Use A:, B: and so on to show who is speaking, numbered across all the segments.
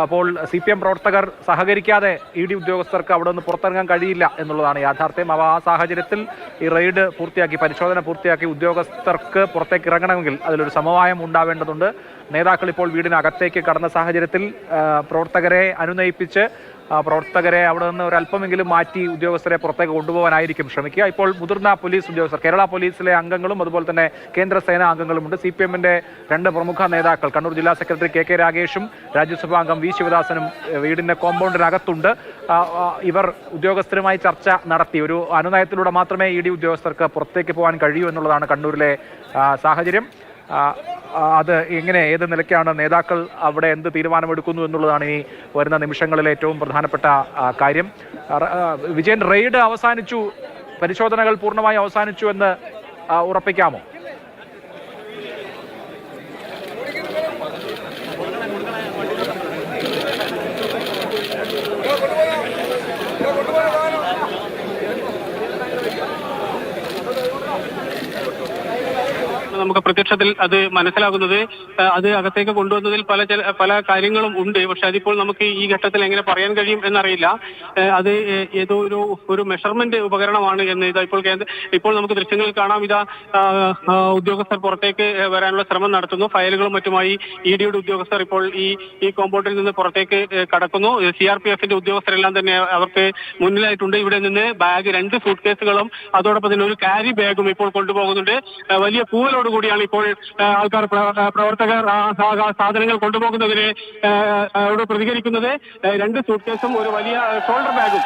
A: അപ്പോൾ CPM പ്രവർത്തകർ സഹകരിക്കാതെ ED ഉദ്യോഗസ്ഥർക്ക് അവിടെ നിന്ന് പുറത്തിറങ്ങാൻ കഴിയില്ല എന്നുള്ളതാണ് യാഥാർത്ഥ്യം. ആ സാഹചര്യത്തിൽ ഈ റെയ്ഡ് പൂർത്തിയാക്കി, പരിശോധന പൂർത്തിയാക്കി ഉദ്യോഗസ്ഥർക്ക് പുറത്തേക്ക് ഇറങ്ങണമെങ്കിൽ അതിലൊരു സമവായം ഉണ്ടാവേണ്ടതുണ്ട്. നേതാക്കൾ ഇപ്പോൾ വീടിനകത്തേക്ക് കടന്ന സാഹചര്യത്തിൽ പ്രവർത്തകരെ അനുനയിപ്പിച്ച് പ്രവർത്തകരെ അവിടെ നിന്ന് ഒരല്പമെങ്കിലും മാറ്റി ഉദ്യോഗസ്ഥരെ പുറത്തേക്ക് കൊണ്ടുപോകാനായിരിക്കും ശ്രമിക്കുക. ഇപ്പോൾ മുതിർന്ന പോലീസ് ഉദ്യോഗസ്ഥർ, കേരള പോലീസിലെ അംഗങ്ങളും അതുപോലെ തന്നെ കേന്ദ്ര സേനാ അംഗങ്ങളുമുണ്ട്. CPMന്റെ 2 പ്രമുഖ നേതാക്കൾ, കണ്ണൂർ ജില്ലാ സെക്രട്ടറി KK രാഗേഷും രാജ്യസഭാ അംഗം V ശിവദാസനും വീടിന്റെ കോമ്പൗണ്ടിനകത്തുണ്ട്. ഇവർ ഉദ്യോഗസ്ഥരുമായി ചർച്ച നടത്തി ഒരു അനുനയത്തിലൂടെ മാത്രമേ ED ഉദ്യോഗസ്ഥർക്ക് പുറത്തേക്ക് പോകാൻ കഴിയൂ എന്നുള്ളതാണ് കണ്ണൂരിലെ സാഹചര്യം. അത് എങ്ങനെ, ഏത് നിലയ്ക്കാണ് നേതാക്കൾ അവിടെ എന്ത് തീരുമാനമെടുക്കുന്നു എന്നുള്ളതാണ് ഈ വരുന്ന നിമിഷങ്ങളിലെ ഏറ്റവും പ്രധാനപ്പെട്ട കാര്യം. വിജയൻ, റെയ്ഡ് അവസാനിച്ചു, പരിശോധനകൾ പൂർണ്ണമായി അവസാനിച്ചു എന്ന് ഉറപ്പിക്കാമോ?
B: നമുക്ക് പ്രത്യക്ഷത്തിൽ അത് മനസ്സിലാകുന്നത് അത് അകത്തേക്ക് കൊണ്ടുവന്നതിൽ പല കാര്യങ്ങളും ഉണ്ട്. പക്ഷെ അതിപ്പോൾ നമുക്ക് ഈ ഘട്ടത്തിൽ എങ്ങനെ പറയാൻ കഴിയും എന്നറിയില്ല. അത് ഏതോ ഒരു മെഷർമെന്റ് ഉപകരണമാണ് എന്ന് ഇപ്പോൾ നമുക്ക് ദൃശ്യങ്ങളിൽ കാണാം. ഉദ്യോഗസ്ഥർ പുറത്തേക്ക് വരാനുള്ള ശ്രമം നടത്തുന്നു. ഫയലുകളും മറ്റുമായി EDയുടെ ഉദ്യോഗസ്ഥർ ഇപ്പോൾ ഈ കോമ്പൗണ്ടിൽ നിന്ന് പുറത്തേക്ക് കടക്കുന്നു. CRPFന്റെ ഉദ്യോഗസ്ഥരെല്ലാം തന്നെ അവർക്ക് മുന്നിലായിട്ടുണ്ട്. ഇവിടെ നിന്ന് ബാഗ്, 2 സൂട്ട് കേസുകളും അതോടൊപ്പം തന്നെ ഒരു ക്യാരി ബാഗും ഇപ്പോൾ കൊണ്ടുപോകുന്നുണ്ട്. വലിയ പൂവലോട് കൂടിയാണ് ഇപ്പോൾ ആൾക്കാർ, പ്രവർത്തകർ സാധനങ്ങൾ കൊണ്ടുപോകുന്നതിന് പ്രതികരിക്കുന്നത്. 2 സൂട്ട് കേസും ഒരു വലിയ ഷോൾഡർ ബാഗും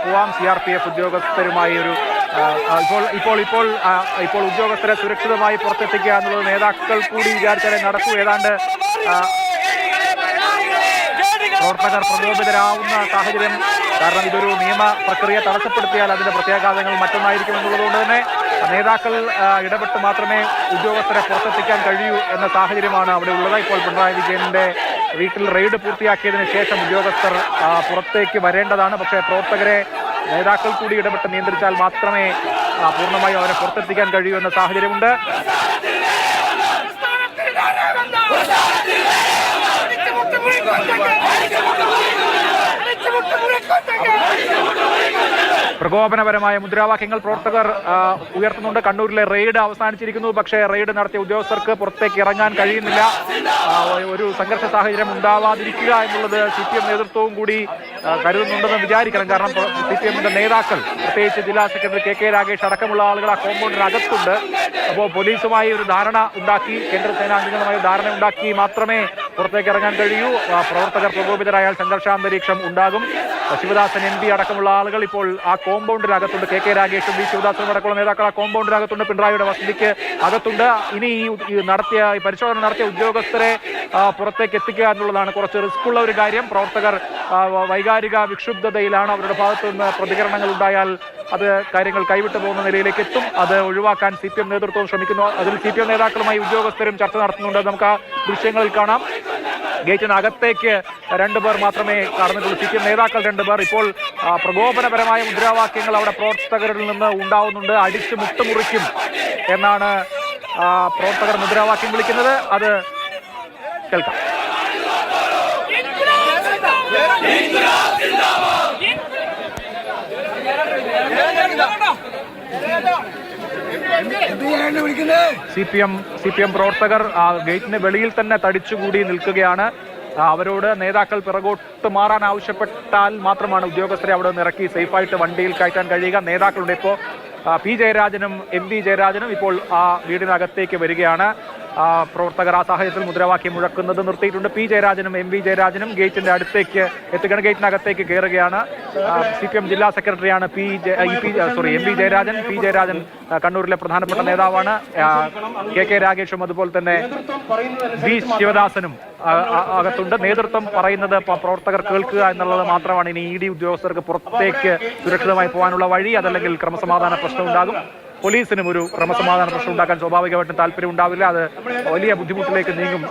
A: പോവാം. CRPF ഉദ്യോഗസ്ഥരുമായി ഒരു ഇപ്പോൾ ഉദ്യോഗസ്ഥരെ സുരക്ഷിതമായി പുറത്തെത്തിക്കുക എന്നുള്ളത് നേതാക്കൾ കൂടി വിചാരിച്ചാലേ നടക്കൂ. ഏതാണ്ട് പ്രവർത്തകർ പ്രകോപിതരാവുന്ന സാഹചര്യം, കാരണം ഇതൊരു നിയമ പ്രക്രിയ തടസ്സപ്പെടുത്തിയാൽ അതിന്റെ പ്രത്യാഘാതങ്ങൾ മറ്റൊന്നായിരിക്കും എന്നുള്ളതുകൊണ്ട് തന്നെ നേതാക്കൾ ഇടപെട്ട് മാത്രമേ ഉദ്യോഗസ്ഥരെ പുറത്തെത്തിക്കാൻ കഴിയൂ എന്ന സാഹചര്യമാണ് അവിടെ ഉള്ളത്. ഇപ്പോൾ പിണറായി വിജയന്റെ വീട്ടിൽ റെയ്ഡ് പൂർത്തിയാക്കിയതിനു ശേഷം ഉദ്യോഗസ്ഥർ പുറത്തേക്ക് വരേണ്ടതാണ്. പക്ഷേ പ്രവർത്തകരെ നേതാക്കൾ കൂടി ഇടപെട്ട് നിയന്ത്രിച്ചാൽ മാത്രമേ പൂർണ്ണമായും അവരെ പുറത്തെത്തിക്കാൻ കഴിയൂ എന്ന സാഹചര്യമുണ്ട്. പ്രകോപനപരമായ മുദ്രാവാക്യങ്ങൾ പ്രവർത്തകർ ഉയർത്തുന്നുണ്ട്. കണ്ണൂരിലെ റെയ്ഡ് അവസാനിച്ചിരിക്കുന്നു. പക്ഷേ റെയ്ഡ് നടത്തിയ ഉദ്യോഗസ്ഥർക്ക് പുറത്തേക്ക് ഇറങ്ങാൻ കഴിയുന്നില്ല. ഒരു സംഘർഷ സാഹചര്യം ഉണ്ടാവാതിരിക്കുക എന്നുള്ളത് CPM നേതൃത്വവും കൂടി കരുതുന്നുണ്ടെന്ന് വിചാരിക്കണം. കാരണം CPMന്റെ നേതാക്കൾ, പ്രത്യേകിച്ച് ജില്ലാ സെക്രട്ടറി KK രാഗേഷ് അടക്കമുള്ള ആളുകൾ ആ കോമ്പൗണ്ടിനകത്തുണ്ട്. അപ്പോൾ പോലീസുമായി ഒരു ധാരണ ഉണ്ടാക്കി, കേന്ദ്ര സേനാംഗങ്ങളുമായി ധാരണ ഉണ്ടാക്കി മാത്രമേ പുറത്തേക്ക് ഇറങ്ങാൻ കഴിയൂ. പ്രവർത്തകർ പ്രകോപിതരായാൽ സംഘർഷാന്തരീക്ഷം ഉണ്ടാകും. ശിവദാസൻ MP അടക്കമുള്ള ആളുകൾ ഇപ്പോൾ ആ കോമ്പൗണ്ടിനകത്തുണ്ട്. KK രാഗേഷും V ശിവദാസനും അടക്കമുള്ള നേതാക്കൾ ആ കോമ്പൗണ്ടിനകത്തുണ്ട്, പിണറായിയുടെ വസതിക്ക് അകത്തുണ്ട്. ഇനി ഈ പരിശോധന നടത്തിയ ഉദ്യോഗസ്ഥരെ പുറത്തേക്ക് എത്തിക്കുക എന്നുള്ളതാണ് കുറച്ച് റിസ്ക് ഉള്ള ഒരു കാര്യം. പ്രവർത്തകർ വൈകാരിക വിക്ഷുബ്ധതയിലാണ്. അവരുടെ ഭാഗത്തു നിന്ന് പ്രതികരണങ്ങൾ ഉണ്ടായാൽ അത് കാര്യങ്ങൾ കൈവിട്ടു പോകുന്ന നിലയിലേക്ക് എത്തും. അത് ഒഴിവാക്കാൻ CPM നേതൃത്വം ശ്രമിക്കുന്നു. അതിൽ CPM നേതാക്കളുമായി ഉദ്യോഗസ്ഥരും ചർച്ച നടത്തുന്നുണ്ട്. നമുക്ക് ആ ദൃശ്യങ്ങളിൽ കാണാം. ഗേറ്റിനകത്തേക്ക് 2 പേർ മാത്രമേ കടന്നിട്ടുള്ളൂ. CPM നേതാക്കൾ 2 പേർ. ഇപ്പോൾ പ്രകോപനപരമായ മുദ്രാവാക്യങ്ങൾ അവിടെ പ്രവർത്തകരിൽ നിന്ന് ഉണ്ടാവുന്നുണ്ട്. അടിച്ചു മുട്ടുമുറിക്കും എന്നാണ് പ്രവർത്തകർ മുദ്രാവാക്യം വിളിക്കുന്നത്. അത് കേൾക്കാം. CPM പ്രവർത്തകർ ഗേറ്റിന് വെളിയിൽ തന്നെ തടിച്ചുകൂടി നിൽക്കുകയാണ്. അവരോട് നേതാക്കൾ പിറകോട്ട് മാറാൻ ആവശ്യപ്പെട്ടാൽ മാത്രമാണ് ഉദ്യോഗസ്ഥരെ അവിടെ നിന്ന് ഇറക്കി സേഫായിട്ട് വണ്ടിയിൽ കയറ്റാൻ കഴിയുക. നേതാക്കളുടെ ഇപ്പോൾ P. ജയരാജനും MV ജയരാജനും ഇപ്പോൾ ആ വീടിനകത്തേക്ക് വരികയാണ്. പ്രവർത്തകർ ആ സാഹചര്യത്തിൽ മുദ്രാവാക്യം മുഴക്കുന്നത് നിർത്തിയിട്ടുണ്ട്. പി ജയരാജനും എം വി ജയരാജനും ഗേറ്റിന്റെ അടുത്തേക്ക് എത്തുകയാണ്, ഗേറ്റിനകത്തേക്ക് കയറുകയാണ്. CPM ജില്ലാ സെക്രട്ടറിയാണ് M V Jayarajan. P Jayarajan കണ്ണൂരിലെ പ്രധാനപ്പെട്ട നേതാവാണ്. KK രാഗേഷും അതുപോലെ തന്നെ വി ശിവദാസനും അകത്തുണ്ട്. നേതൃത്വം പറയുന്നത് പ്രവർത്തകർ കേൾക്കുക എന്നുള്ളത് മാത്രമാണ് ഇനി ED ഉദ്യോഗസ്ഥർക്ക് പുറത്തേക്ക് സുരക്ഷിതമായി പോകാനുള്ള വഴി. അതല്ലെങ്കിൽ ക്രമസമാധാന പ്രശ്നം ഉണ്ടാകും. പോലീസിനും ഒരു ക്രമസമാധാന പ്രശ്നം ഉണ്ടാക്കാൻ സ്വാഭാവികമായിട്ടും താല്പര്യം ഉണ്ടാവില്ല. അത് വലിയ ബുദ്ധിമുട്ടിലേക്ക് നീങ്ങും.